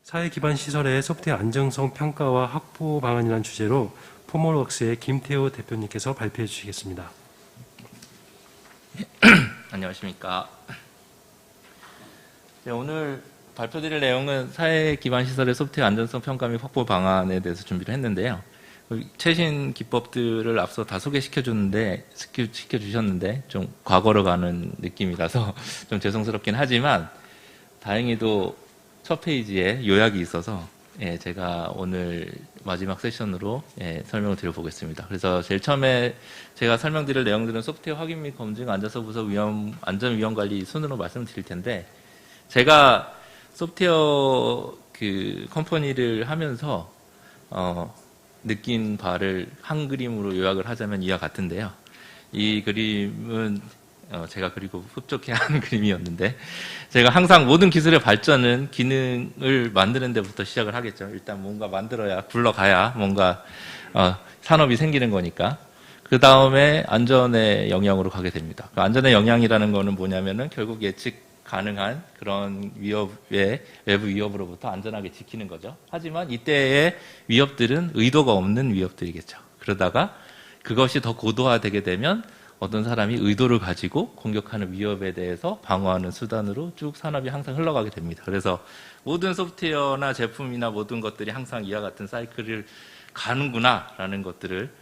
사회 기반 시설의 소프트웨어 안정성 평가와 확보 방안이라는 주제로 포멀웍스의 김태호 대표님께서 발표해 주시겠습니다. 안녕하십니까. 네, 오늘 발표드릴 내용은 사회 기반 시설의 소프트웨어 안전성 평가 및 확보 방안에 대해서 준비를 했는데요. 최신 기법들을 앞서 다 시켜주셨는데 좀 과거로 가는 느낌이라서 좀 죄송스럽긴 하지만 다행히도 첫 페이지에 요약이 있어서 제가 오늘 마지막 세션으로 설명을 드려보겠습니다. 그래서 제일 처음에 제가 설명드릴 내용들은 소프트웨어 확인 및 검증, 안전성 분석, 안전 위험 관리 순으로 말씀드릴 텐데, 제가 소프트웨어 컴퍼니를 하면서 느낀 바를 한 그림으로 요약을 하자면 이와 같은데요. 이 그림은 제가 그리고 흡족해 하는 그림이었는데, 제가 항상 모든 기술의 발전은 기능을 만드는 데부터 시작을 하겠죠. 일단 뭔가 만들어야, 굴러가야 뭔가 산업이 생기는 거니까. 그 다음에 안전의 영역으로 가게 됩니다. 그 안전의 영역이라는 거는 뭐냐면은 결국 예측 가능한 그런 외부 위협으로부터 안전하게 지키는 거죠. 하지만 이때의 위협들은 의도가 없는 위협들이겠죠. 그러다가 그것이 더 고도화되게 되면 어떤 사람이 의도를 가지고 공격하는 위협에 대해서 방어하는 수단으로 쭉 산업이 항상 흘러가게 됩니다. 그래서 모든 소프트웨어나 제품이나 모든 것들이 항상 이와 같은 사이클을 가는구나라는 것들을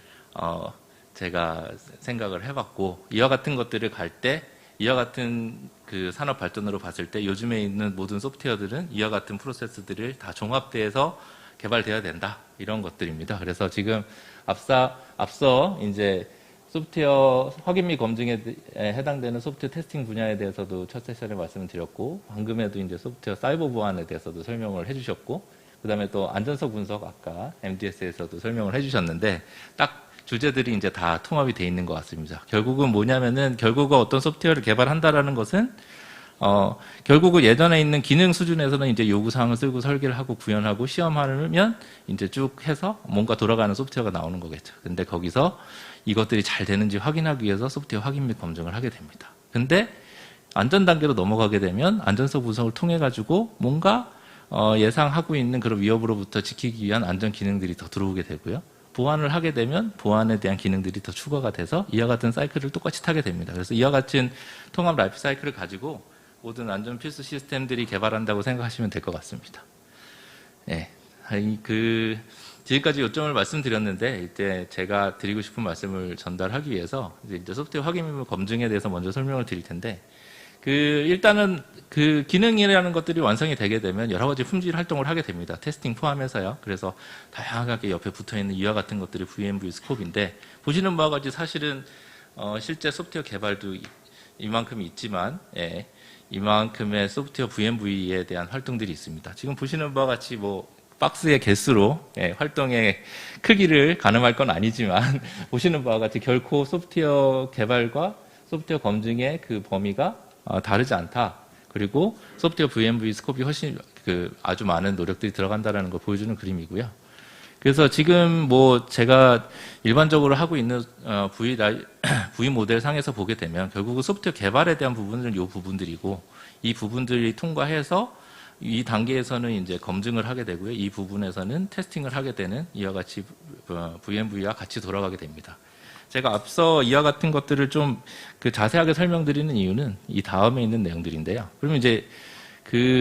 제가 생각을 해봤고, 이와 같은 것들을 갈 때, 이와 같은 그 산업 발전으로 봤을 때 요즘에 있는 모든 소프트웨어들은 이와 같은 프로세스들을 다 종합돼서 개발되어야 된다, 이런 것들입니다. 그래서 지금 앞서 이제 소프트웨어 확인 및 검증에 해당되는 소프트웨어 테스팅 분야에 대해서도 첫 세션에 말씀을 드렸고, 방금에도 이제 소프트웨어 사이버 보안에 대해서도 설명을 해주셨고, 그 다음에 또 안전성 분석 아까 MDS에서도 설명을 해주셨는데, 딱 주제들이 이제 다 통합이 돼 있는 것 같습니다. 결국은 뭐냐면은, 결국은 어떤 소프트웨어를 개발한다라는 것은 결국은 예전에 있는 기능 수준에서는 이제 요구사항을 쓰고 설계를 하고 구현하고 시험하면 이제 쭉 해서 뭔가 돌아가는 소프트웨어가 나오는 거겠죠. 근데 거기서 이것들이 잘 되는지 확인하기 위해서 소프트웨어 확인 및 검증을 하게 됩니다. 근데 안전 단계로 넘어가게 되면 안전성 분석을 통해 가지고 뭔가 예상하고 있는 그런 위협으로부터 지키기 위한 안전 기능들이 더 들어오게 되고요. 보안을 하게 되면 보안에 대한 기능들이 더 추가가 돼서 이와 같은 사이클을 똑같이 타게 됩니다. 그래서 이와 같은 통합 라이프 사이클을 가지고 모든 안전 필수 시스템들이 개발한다고 생각하시면 될 것 같습니다. 네, 지금까지 요점을 말씀드렸는데, 이때 제가 드리고 싶은 말씀을 전달하기 위해서 이제 소프트웨어 확인 및 검증에 대해서 먼저 설명을 드릴 텐데, 일단은 그 기능이라는 것들이 완성이 되게 되면 여러 가지 품질 활동을 하게 됩니다. 테스팅 포함해서요. 그래서 다양하게 옆에 붙어 있는 이와 같은 것들이 VMV 스코프인데, 보시는 바와 같이 사실은 실제 소프트웨어 개발도 이만큼 있지만, 이만큼의 소프트웨어 VMV에 대한 활동들이 있습니다. 지금 보시는 바와 같이 박스의 개수로 활동의 크기를 가늠할 건 아니지만 보시는 바와 같이 결코 소프트웨어 개발과 소프트웨어 검증의 그 범위가 다르지 않다. 그리고 소프트웨어 VMV 스코프이 훨씬 아주 많은 노력들이 들어간다는 걸 보여주는 그림이고요. 그래서 지금 제가 일반적으로 하고 있는 V 모델 상에서 보게 되면 결국은 소프트웨어 개발에 대한 부분은 이 부분들이고, 이 부분들이 통과해서 이 단계에서는 이제 검증을 하게 되고요. 이 부분에서는 테스팅을 하게 되는 이와 같이 VMV와 같이 돌아가게 됩니다. 제가 앞서 이와 같은 것들을 좀 자세하게 설명드리는 이유는 이 다음에 있는 내용들인데요. 그러면 이제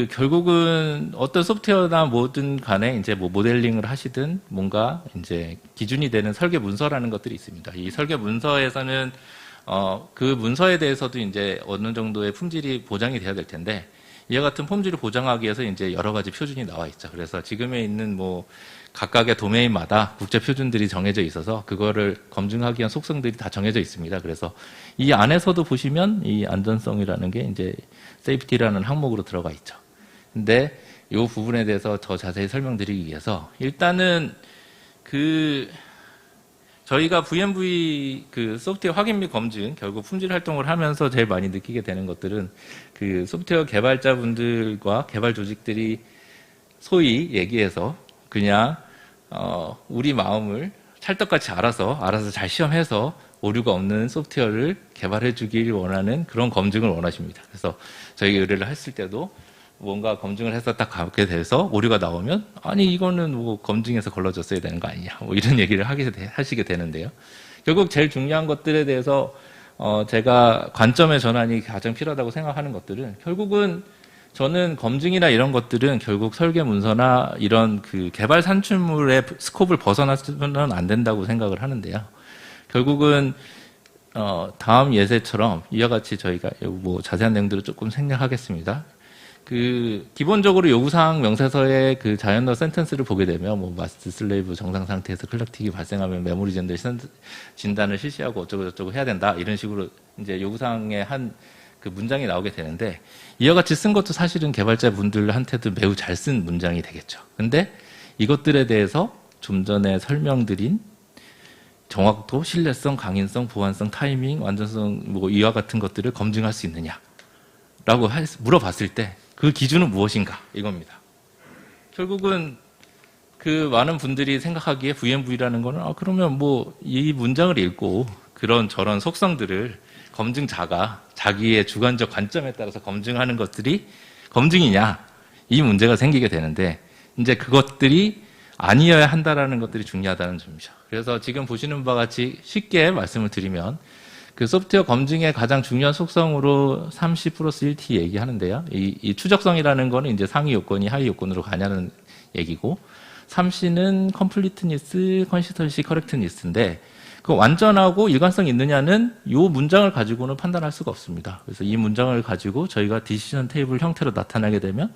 결국은 어떤 소프트웨어나 뭐든 간에 이제 모델링을 하시든 뭔가 이제 기준이 되는 설계 문서라는 것들이 있습니다. 이 설계 문서에서는 그 문서에 대해서도 이제 어느 정도의 품질이 보장이 돼야 될 텐데, 이와 같은 품질을 보장하기 위해서 이제 여러 가지 표준이 나와 있죠. 그래서 지금에 있는 각각의 도메인마다 국제 표준들이 정해져 있어서 그거를 검증하기 위한 속성들이 다 정해져 있습니다. 그래서 이 안에서도 보시면 이 안전성이라는 게 이제 세이프티라는 항목으로 들어가 있죠. 근데 이 부분에 대해서 더 자세히 설명드리기 위해서 일단은 저희가 VMV 소프트웨어 확인 및 검증, 결국 품질 활동을 하면서 제일 많이 느끼게 되는 것들은 소프트웨어 개발자분들과 개발 조직들이 소위 얘기해서 그냥 우리 마음을 찰떡같이 알아서 잘 시험해서 오류가 없는 소프트웨어를 개발해 주길 원하는 그런 검증을 원하십니다. 그래서 저희 의뢰를 했을 때도 뭔가 검증을 해서 딱 가게 돼서 오류가 나오면 아니 이거는 뭐 검증해서 걸러줬어야 되는 거 아니냐 뭐 이런 얘기를 하시게 되는데요. 결국 제일 중요한 것들에 대해서 제가 관점의 전환이 가장 필요하다고 생각하는 것들은 결국은 저는 검증이나 이런 것들은 결국 설계 문서나 이런 그 개발 산출물의 스코프를 벗어나서는 안 된다고 생각을 하는데요. 결국은 다음 예세처럼 이와 같이 저희가 뭐 자세한 내용들을 조금 생략하겠습니다. 그 기본적으로 요구사항 명세서의 그 자연어 센텐스를 보게 되면 뭐 마스트 슬레이브 정상 상태에서 클럭틱이 발생하면 메모리 젠더 진단을 실시하고 어쩌고 저쩌고 해야 된다 이런 식으로 이제 요구사항의 한 그 문장이 나오게 되는데 이와 같이 쓴 것도 사실은 개발자분들한테도 매우 잘 쓴 문장이 되겠죠. 근데 이것들에 대해서 좀 전에 설명드린 정확도, 신뢰성, 강인성, 보안성, 타이밍, 완전성 뭐 이와 같은 것들을 검증할 수 있느냐라고 물어봤을 때 그 기준은 무엇인가 이겁니다. 결국은 그 많은 분들이 생각하기에 VMV라는 거는 그러면 뭐 이 문장을 읽고 그런 저런 속성들을 검증자가 자기의 주관적 관점에 따라서 검증하는 것들이 검증이냐 이 문제가 생기게 되는데 이제 그것들이 아니어야 한다라는 것들이 중요하다는 점이죠. 그래서 지금 보시는 바와 같이 쉽게 말씀을 드리면 그 소프트웨어 검증의 가장 중요한 속성으로 30 플러스 1T 얘기하는데요. 이 추적성이라는 거는 이제 상위 요건이 하위 요건으로 가냐는 얘기고 3C는 컴플리트니스, 컨시스턴시, 커렉트니스인데 그 완전하고 일관성 있느냐는 이 문장을 가지고는 판단할 수가 없습니다. 그래서 이 문장을 가지고 저희가 디시전 테이블 형태로 나타나게 되면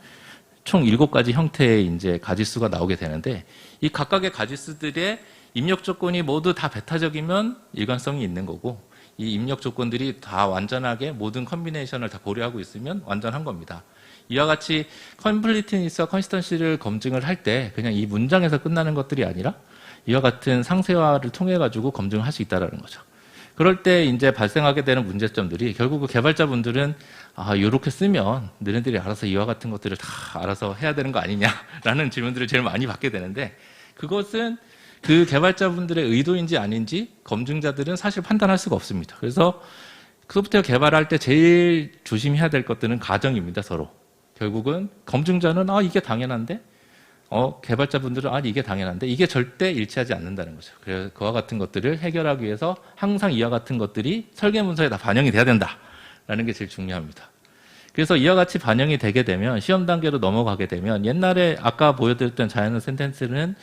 총 7가지 형태의 이제 가지수가 나오게 되는데 이 각각의 가지수들의 입력 조건이 모두 다 베타적이면 일관성이 있는 거고 이 입력 조건들이 다 완전하게 모든 컨비네이션을 다 고려하고 있으면 완전한 겁니다. 이와 같이 컴플리트니스와 컨시스턴시를 검증을 할 때 그냥 이 문장에서 끝나는 것들이 아니라 이와 같은 상세화를 통해 가지고 검증을 할 수 있다라는 거죠. 그럴 때 이제 발생하게 되는 문제점들이 결국 그 개발자분들은 이렇게 쓰면 너네들이 알아서 이와 같은 것들을 다 알아서 해야 되는 거 아니냐라는 질문들을 제일 많이 받게 되는데 그것은 그 개발자분들의 의도인지 아닌지 검증자들은 사실 판단할 수가 없습니다. 그래서 소프트웨어 개발할 때 제일 조심해야 될 것들은 가정입니다, 서로. 결국은 검증자는 이게 당연한데 개발자분들은 이게 당연한데 이게 절대 일치하지 않는다는 거죠. 그래서 그와 같은 것들을 해결하기 위해서 항상 이와 같은 것들이 설계문서에 다 반영이 돼야 된다라는 게 제일 중요합니다. 그래서 이와 같이 반영이 되게 되면 시험 단계로 넘어가게 되면 옛날에 아까 보여드렸던 자연어 센텐스는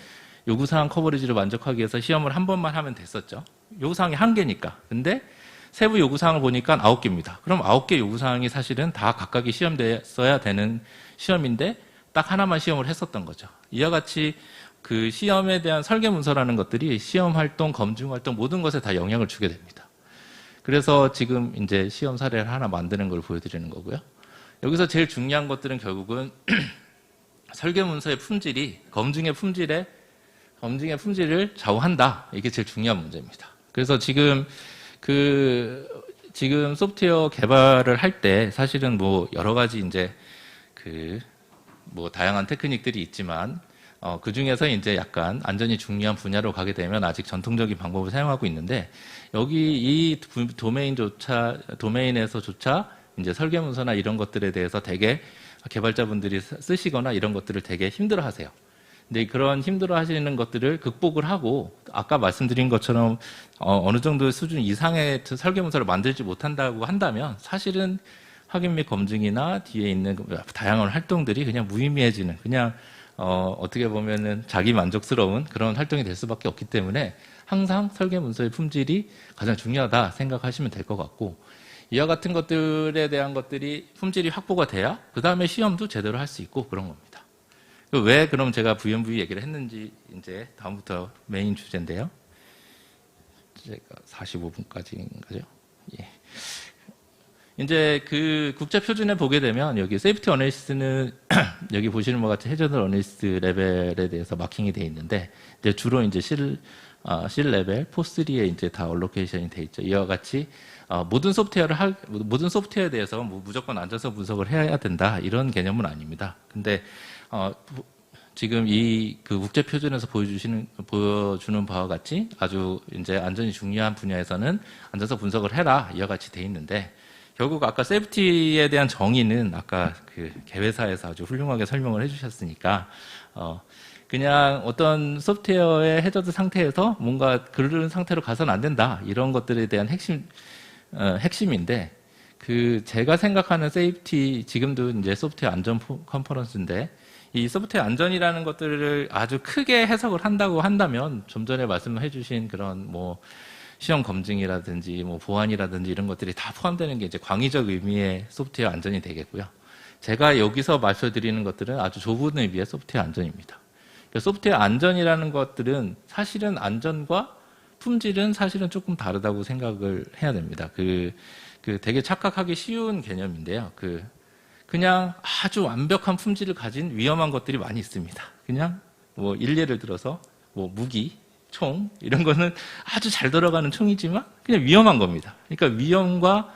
요구사항 커버리지를 만족하기 위해서 시험을 한 번만 하면 됐었죠. 요구사항이 1개니까. 근데 세부 요구사항을 보니까 9개입니다. 그럼 9개 요구사항이 사실은 다 각각이 시험됐어야 되는 시험인데 딱 하나만 시험을 했었던 거죠. 이와 같이 그 시험에 대한 설계문서라는 것들이 시험 활동, 검증 활동 모든 것에 다 영향을 주게 됩니다. 그래서 지금 이제 시험 사례를 하나 만드는 걸 보여드리는 거고요. 여기서 제일 중요한 것들은 결국은 설계문서의 품질이 검증의 품질을 좌우한다. 이게 제일 중요한 문제입니다. 그래서 지금 소프트웨어 개발을 할 때 사실은 뭐 여러 가지 이제 뭐 다양한 테크닉들이 있지만 그 중에서 이제 약간 안전이 중요한 분야로 가게 되면 아직 전통적인 방법을 사용하고 있는데 여기 이 도메인에서조차 이제 설계문서나 이런 것들에 대해서 되게 개발자분들이 쓰시거나 이런 것들을 되게 힘들어하세요. 근데 그런 힘들어하시는 것들을 극복을 하고 아까 말씀드린 것처럼 어느 정도 수준 이상의 설계문서를 만들지 못한다고 한다면 사실은 확인 및 검증이나 뒤에 있는 다양한 활동들이 그냥 무의미해지는 그냥 어떻게 보면은 자기 만족스러운 그런 활동이 될 수밖에 없기 때문에 항상 설계문서의 품질이 가장 중요하다 생각하시면 될 것 같고 이와 같은 것들에 대한 것들이 품질이 확보가 돼야 그 다음에 시험도 제대로 할 수 있고 그런 겁니다. 왜 그럼 제가 VMV 얘기를 했는지 이제 다음부터 메인 주제인데요. 제가 45분까지인가요? 예. 이제 그 국제 표준에 보게 되면 여기 세이프티 어널리시스는 여기 보시는 것 같이 해저드 어널리시스 레벨에 대해서 마킹이 되어 있는데 이제 주로 이제 C 레벨, 포3에 이제 다 얼로케이션이 되어 있죠. 이와 같이 모든 소프트웨어에 대해서 뭐 무조건 안전성 분석을 해야 된다 이런 개념은 아닙니다. 근데 지금 그 국제 표준에서 보여주는 바와 같이 아주 이제 안전이 중요한 분야에서는 안전성 분석을 해라 이와 같이 돼 있는데 결국 아까 세이프티에 대한 정의는 아까 그 개회사에서 아주 훌륭하게 설명을 해주셨으니까 그냥 어떤 소프트웨어의 해저드 상태에서 뭔가 그런 상태로 가서는 안 된다 이런 것들에 대한 핵심인데 제가 생각하는 세이프티 지금도 이제 소프트웨어 안전 컨퍼런스인데 이 소프트웨어 안전이라는 것들을 아주 크게 해석을 한다고 한다면 좀 전에 말씀해주신 그런 뭐 시험 검증이라든지 뭐 보안이라든지 이런 것들이 다 포함되는 게 이제 광의적 의미의 소프트웨어 안전이 되겠고요. 제가 여기서 말씀드리는 것들은 아주 좁은 의미의 소프트웨어 안전입니다. 소프트웨어 안전이라는 것들은 사실은 안전과 품질은 사실은 조금 다르다고 생각을 해야 됩니다. 되게 착각하기 쉬운 개념인데요. 그냥 아주 완벽한 품질을 가진 위험한 것들이 많이 있습니다. 그냥 뭐 일례를 들어서 뭐 무기, 총 이런 거는 아주 잘 돌아가는 총이지만 그냥 위험한 겁니다. 그러니까 위험과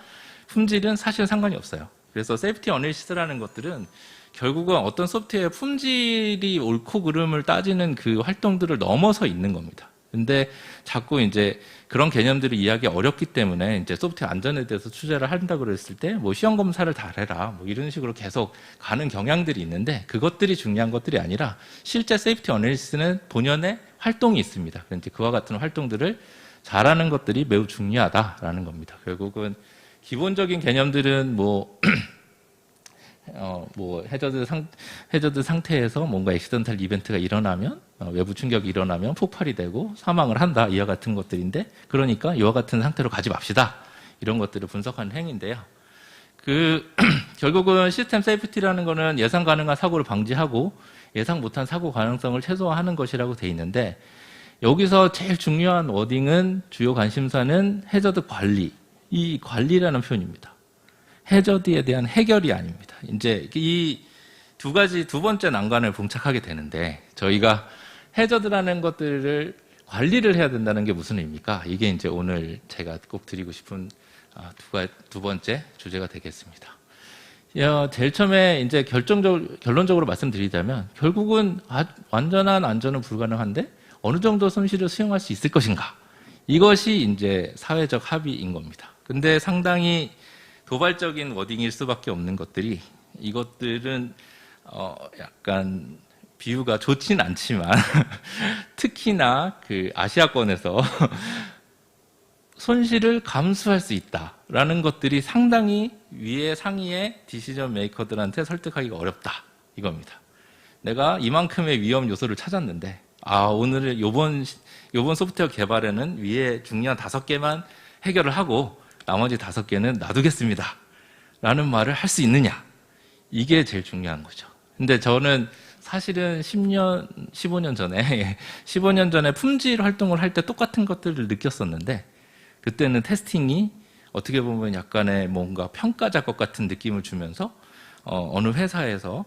품질은 사실 상관이 없어요. 그래서 세이프티 어널리시스라는 것들은 결국은 어떤 소프트웨어의 품질이 옳고 그름을 따지는 그 활동들을 넘어서 있는 겁니다. 근데 자꾸 이제 그런 개념들을 이해하기 어렵기 때문에 이제 소프트웨어 안전에 대해서 취재를 한다고 그랬을 때 뭐 시험 검사를 다 해라 뭐 이런 식으로 계속 가는 경향들이 있는데 그것들이 중요한 것들이 아니라 실제 세이프티 어널리시스는 본연의 활동이 있습니다. 그런데 그와 같은 활동들을 잘하는 것들이 매우 중요하다라는 겁니다. 결국은 기본적인 개념들은 뭐 해저드 상태에서 뭔가 액시던탈 이벤트가 일어나면 외부 충격이 일어나면 폭발이 되고 사망을 한다 이와 같은 것들인데 그러니까 이와 같은 상태로 가지 맙시다 이런 것들을 분석하는 행위인데요. 결국은 시스템 세이프티라는 거는 예상 가능한 사고를 방지하고 예상 못한 사고 가능성을 최소화하는 것이라고 돼 있는데 여기서 제일 중요한 워딩은 주요 관심사는 해저드 관리 이 관리라는 표현입니다. 해저드에 대한 해결이 아닙니다. 이제 이 두 번째 난관을 봉착하게 되는데 저희가 해저드라는 것들을 관리를 해야 된다는 게 무슨 의미입니까? 이게 이제 오늘 제가 꼭 드리고 싶은 두 번째 주제가 되겠습니다. 제일 처음에 이제 결론적으로 말씀드리자면 결국은 완전한 안전은 불가능한데 어느 정도 손실을 수용할 수 있을 것인가? 이것이 이제 사회적 합의인 겁니다. 근데 상당히 도발적인 워딩일 수밖에 없는 것들이 이것들은 약간 비유가 좋진 않지만 특히나 아시아권에서 손실을 감수할 수 있다라는 것들이 상당히 상위의 디시전 메이커들한테 설득하기가 어렵다 이겁니다. 내가 이만큼의 위험 요소를 찾았는데 오늘 요번 소프트웨어 개발에는 위에 중요한 5개만 해결을 하고 나머지 5개는 놔두겠습니다. 라는 말을 할 수 있느냐? 이게 제일 중요한 거죠. 근데 저는 사실은 15년 전에 품질 활동을 할 때 똑같은 것들을 느꼈었는데 그때는 테스팅이 어떻게 보면 약간의 뭔가 평가 작업 같은 느낌을 주면서 어느 회사에서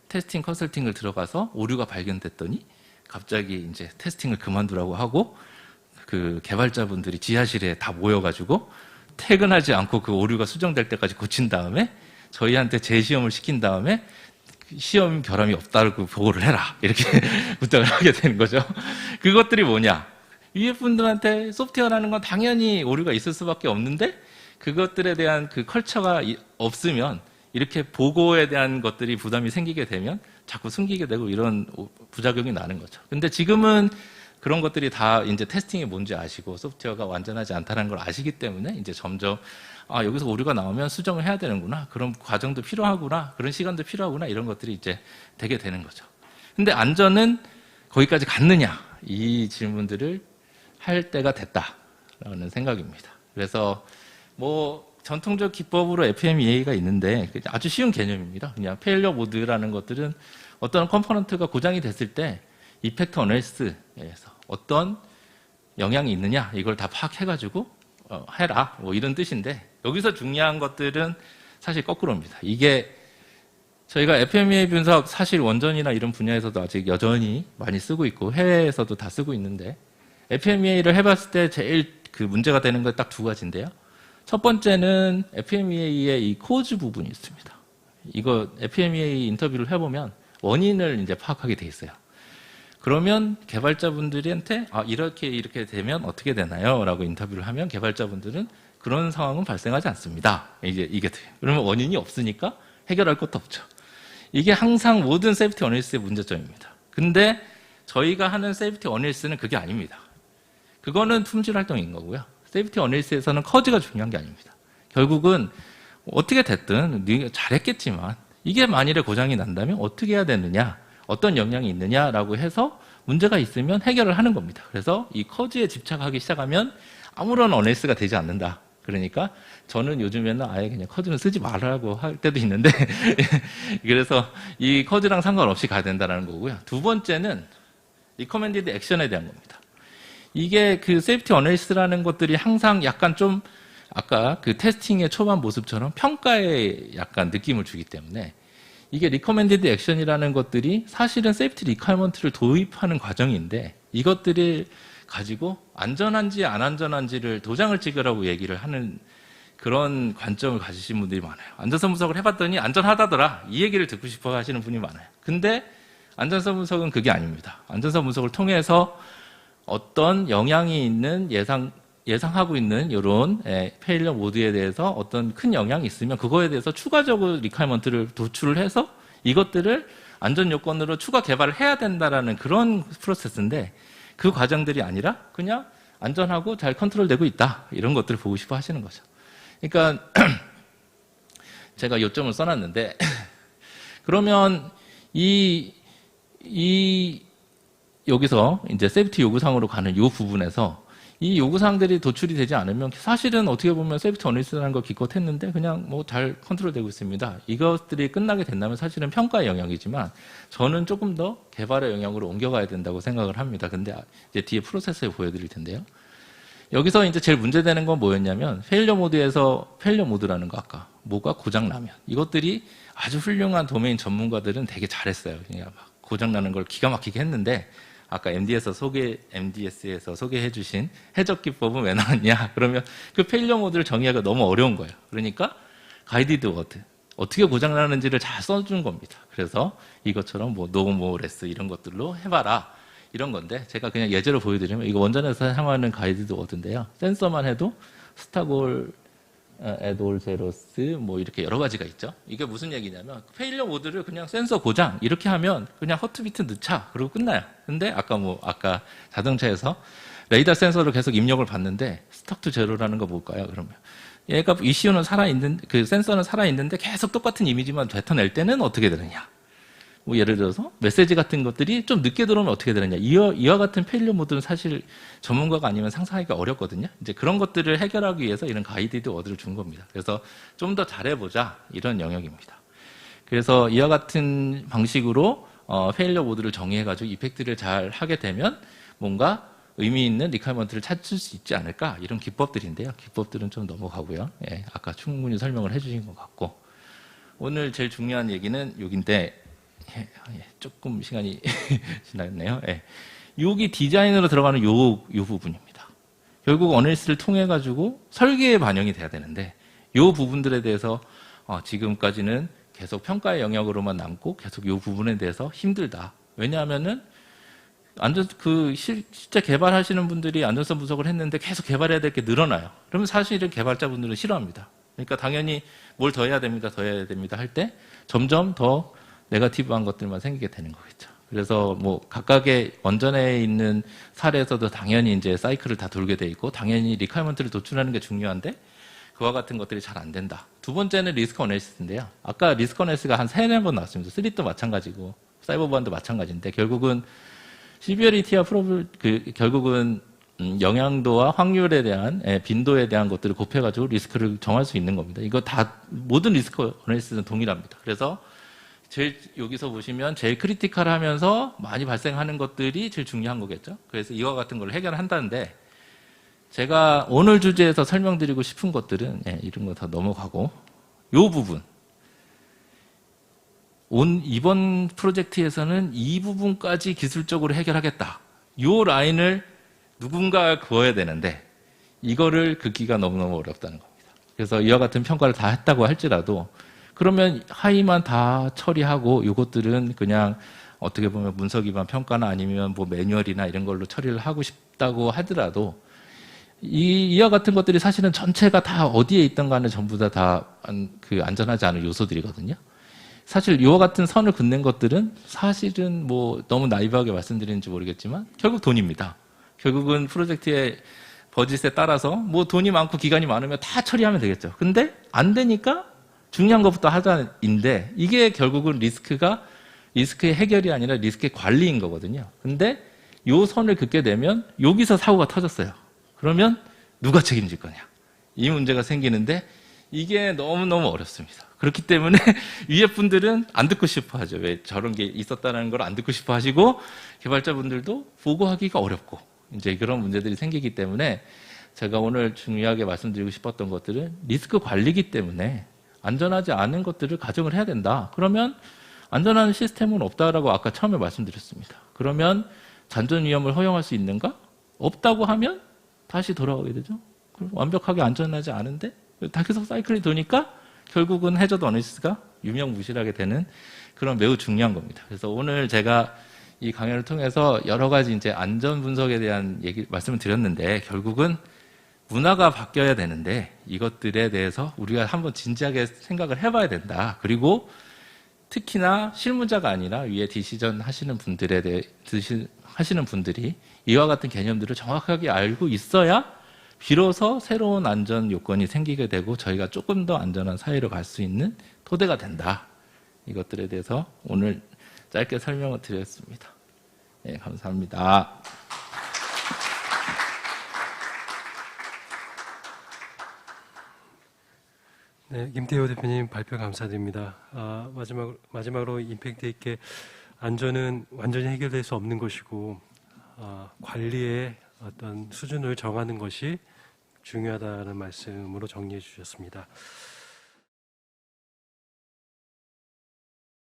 테스팅 컨설팅을 들어가서 오류가 발견됐더니 갑자기 이제 테스팅을 그만두라고 하고 그 개발자분들이 지하실에 다 모여가지고 퇴근하지 않고 그 오류가 수정될 때까지 고친 다음에 저희한테 재시험을 시킨 다음에 시험 결함이 없다고 보고를 해라 이렇게 부탁을 하게 되는 거죠. 그것들이 뭐냐? 위에 분들한테 소프트웨어라는 건 당연히 오류가 있을 수밖에 없는데 그것들에 대한 그 컬처가 없으면 이렇게 보고에 대한 것들이 부담이 생기게 되면 자꾸 숨기게 되고 이런 부작용이 나는 거죠. 근데 지금은 그런 것들이 다 이제 테스팅이 뭔지 아시고 소프트웨어가 완전하지 않다는 걸 아시기 때문에 이제 점점 여기서 오류가 나오면 수정을 해야 되는구나. 그런 과정도 필요하구나. 그런 시간도 필요하구나. 이런 것들이 이제 되게 되는 거죠. 근데 안전은 거기까지 갔느냐? 이 질문들을 할 때가 됐다라는 생각입니다. 그래서 뭐 전통적 기법으로 FMEA가 있는데 아주 쉬운 개념입니다. 그냥 페일러 모드라는 것들은 어떤 컴포넌트가 고장이 됐을 때 이펙트 어널리시스에서 어떤 영향이 있느냐 이걸 다 파악해가지고 해라 뭐 이런 뜻인데 여기서 중요한 것들은 사실 거꾸로입니다. 이게 저희가 FMEA 분석 사실 원전이나 이런 분야에서도 아직 여전히 많이 쓰고 있고 해외에서도 다 쓰고 있는데 FMEA를 해봤을 때 제일 그 문제가 되는 건 딱 2가지인데요. 첫 번째는 FMEA의 이 코즈 부분이 있습니다. 이거 FMEA 인터뷰를 해보면 원인을 이제 파악하게 돼 있어요. 그러면 개발자분들한테 이렇게 되면 어떻게 되나요? 라고 인터뷰를 하면 개발자분들은 그런 상황은 발생하지 않습니다. 이게 돼요. 그러면 원인이 없으니까 해결할 것도 없죠. 이게 항상 모든 세이프티 어널리시스의 문제점입니다. 근데 저희가 하는 세이프티 어널리시스는 그게 아닙니다. 그거는 품질 활동인 거고요. 세이프티 어널리시스에서는 커즈가 중요한 게 아닙니다. 결국은 어떻게 됐든 네가 잘했겠지만 이게 만일에 고장이 난다면 어떻게 해야 되느냐, 어떤 영향이 있느냐라고 해서 문제가 있으면 해결을 하는 겁니다. 그래서 이 커즈에 집착하기 시작하면 아무런 어널리시스가 되지 않는다. 그러니까 저는 요즘에는 아예 그냥 커즈는 쓰지 말라고 할 때도 있는데 그래서 이 커즈랑 상관없이 가야 된다는 거고요. 두 번째는 리커멘디드 액션에 대한 겁니다. 이게 그 세이프티 어널리시스라는 것들이 항상 약간 좀 아까 그 테스팅의 초반 모습처럼 평가에 약간 느낌을 주기 때문에 이게 리커멘디드 액션이라는 것들이 사실은 세이프티 리퀘어먼트를 도입하는 과정인데 이것들을 가지고 안전한지 안 안전한지를 도장을 찍으라고 얘기를 하는 그런 관점을 가지신 분들이 많아요. 안전성 분석을 해봤더니 안전하다더라 이 얘기를 듣고 싶어 하시는 분이 많아요. 근데 안전성 분석은 그게 아닙니다. 안전성 분석을 통해서 어떤 영향이 있는 예상하고 있는 이런 페일러 모드에 대해서 어떤 큰 영향이 있으면 그거에 대해서 추가적으로 리퀘어먼트를 도출을 해서 이것들을 안전 요건으로 추가 개발을 해야 된다라는 그런 프로세스인데 그 과정들이 아니라 그냥 안전하고 잘 컨트롤되고 있다 이런 것들을 보고 싶어 하시는 거죠. 그러니까 제가 요점을 써놨는데 그러면 여기서 이제 세이프티 요구사항으로 가는 이 부분에서 이 요구사항들이 도출이 되지 않으면 사실은 어떻게 보면 세이프티 어널리시스라는 걸 기껏 했는데 그냥 뭐 잘 컨트롤되고 있습니다. 이것들이 끝나게 된다면 사실은 평가의 영역이지만 저는 조금 더 개발의 영역으로 옮겨가야 된다고 생각을 합니다. 근데 이제 뒤에 프로세스에 보여드릴 텐데요. 여기서 이제 제일 문제되는 건 뭐였냐면 페일러 모드라는 거 아까 뭐가 고장나면 이것들이 아주 훌륭한 도메인 전문가들은 되게 잘했어요. 그냥 막 고장나는 걸 기가 막히게 했는데 아까 MDS에서 소개해 주신 해적 기법은 왜 나왔냐? 그러면 그 페일러 모드를 정의하기가 너무 어려운 거예요. 그러니까 가이디드 워드 어떻게 고장나는지를 잘 써준 겁니다. 그래서 이것처럼 뭐 노모레스 이런 것들로 해봐라 이런 건데 제가 그냥 예제로 보여드리면 이거 원전에서 사용하는 가이디드 워드인데요. 센서만 해도 스타골 에돌 제로스 뭐 이렇게 여러 가지가 있죠. 이게 무슨 얘기냐면 페일러 모드를 그냥 센서 고장 이렇게 하면 그냥 허트비트 넣자 그리고 끝나요. 근데 아까 자동차에서 레이더 센서를 계속 입력을 받는데 스탁 투 제로라는 거 뭘까요? 그러면 얘가 ECU는 살아있는 그 센서는 살아있는데 계속 똑같은 이미지만 뱉어낼 때는 어떻게 되느냐? 뭐 예를 들어서 메시지 같은 것들이 좀 늦게 들어오면 어떻게 되느냐. 이와 같은 페일러 모드는 사실 전문가가 아니면 상상하기가 어렵거든요. 이제 그런 것들을 해결하기 위해서 이런 가이디드 워드를 준 겁니다. 그래서 좀 더 잘해보자 이런 영역입니다. 그래서 이와 같은 방식으로 페일러 모드를 정의해가지고 이펙트를 잘 하게 되면 뭔가 의미 있는 리퀘어먼트를 찾을 수 있지 않을까 이런 기법들인데요. 기법들은 좀 넘어가고요. 예, 아까 충분히 설명을 해주신 것 같고 오늘 제일 중요한 얘기는 여기인데 조금 시간이 지났네요. 예. 여기 디자인으로 들어가는 요 부분입니다. 결국 어널리시스를 통해 가지고 설계에 반영이 돼야 되는데 요 부분들에 대해서 지금까지는 계속 평가의 영역으로만 남고 계속 요 부분에 대해서 힘들다. 왜냐하면은 실제 개발하시는 분들이 안전성 분석을 했는데 계속 개발해야 될 게 늘어나요. 그러면 사실은 개발자분들은 싫어합니다. 그러니까 당연히 뭘 더 해야 됩니다, 할 때 점점 더 네거티브한 것들만 생기게 되는 거겠죠. 그래서 뭐 각각의 원전에 있는 사례에서도 당연히 이제 사이클을 다 돌게 돼 있고 당연히 리퀘어먼트를 도출하는 게 중요한데 그와 같은 것들이 잘 안 된다. 두 번째는 리스크 어널리시스인데요. 아까 리스크 어널리시스가 한 3-4번 나왔습니다. 3도 마찬가지고 사이버 보안도 마찬가지인데 결국은 시비어리티와 결국은 영향도와 확률에 대한 빈도에 대한 것들을 곱해가지고 리스크를 정할 수 있는 겁니다. 이거 다 모든 리스크 어널리시스는 동일합니다. 그래서 여기서 보시면 제일 크리티컬하면서 많이 발생하는 것들이 제일 중요한 거겠죠. 그래서 이와 같은 걸 해결한다는데 제가 오늘 주제에서 설명드리고 싶은 것들은 이런 거 다 넘어가고 이 부분 이번 프로젝트에서는 이 부분까지 기술적으로 해결하겠다. 이 라인을 누군가 그어야 되는데 이거를 긋기가 너무너무 어렵다는 겁니다. 그래서 이와 같은 평가를 다 했다고 할지라도 그러면 하위만 다 처리하고 이것들은 그냥 어떻게 보면 문서 기반 평가나 아니면 뭐 매뉴얼이나 이런 걸로 처리를 하고 싶다고 하더라도 이와 같은 것들이 사실은 전체가 다 어디에 있던 간에 전부 다 안전하지 않은 요소들이거든요. 사실 이와 같은 선을 긋는 것들은 사실은 뭐 너무 나이브하게 말씀드리는지 모르겠지만 결국 돈입니다. 결국은 프로젝트의 버짓에 따라서 뭐 돈이 많고 기간이 많으면 다 처리하면 되겠죠. 근데 안 되니까 중요한 것부터 하자인데 이게 결국은 리스크의 해결이 아니라 리스크의 관리인 거거든요. 근데 요 선을 긋게 되면 여기서 사고가 터졌어요. 그러면 누가 책임질 거냐? 이 문제가 생기는데 이게 너무너무 어렵습니다. 그렇기 때문에 위에 분들은 안 듣고 싶어 하죠. 왜 저런 게 있었다는 걸 안 듣고 싶어 하시고 개발자분들도 보고하기가 어렵고 이제 그런 문제들이 생기기 때문에 제가 오늘 중요하게 말씀드리고 싶었던 것들은 리스크 관리이기 때문에 안전하지 않은 것들을 가정을 해야 된다. 그러면 안전한 시스템은 없다라고 아까 처음에 말씀드렸습니다. 그러면 잔존 위험을 허용할 수 있는가? 없다고 하면 다시 돌아오게 되죠. 그럼 완벽하게 안전하지 않은데 다 계속 사이클이 도니까 결국은 해저드 어니스가 유명무실하게 되는 그런 매우 중요한 겁니다. 그래서 오늘 제가 이 강연을 통해서 여러 가지 이제 안전 분석에 대한 말씀을 드렸는데 결국은 문화가 바뀌어야 되는데 이것들에 대해서 우리가 한번 진지하게 생각을 해봐야 된다. 그리고 특히나 실무자가 아니라 위에 디시전 하시는 분들이 이와 같은 개념들을 정확하게 알고 있어야 비로소 새로운 안전 요건이 생기게 되고 저희가 조금 더 안전한 사회로 갈 수 있는 토대가 된다. 이것들에 대해서 오늘 짧게 설명을 드렸습니다. 네, 감사합니다. 네, 김태호 대표님 발표 감사드립니다. 마지막으로 임팩트 있게 안전은 완전히 해결될 수 없는 것이고 관리의 어떤 수준을 정하는 것이 중요하다는 말씀으로 정리해 주셨습니다.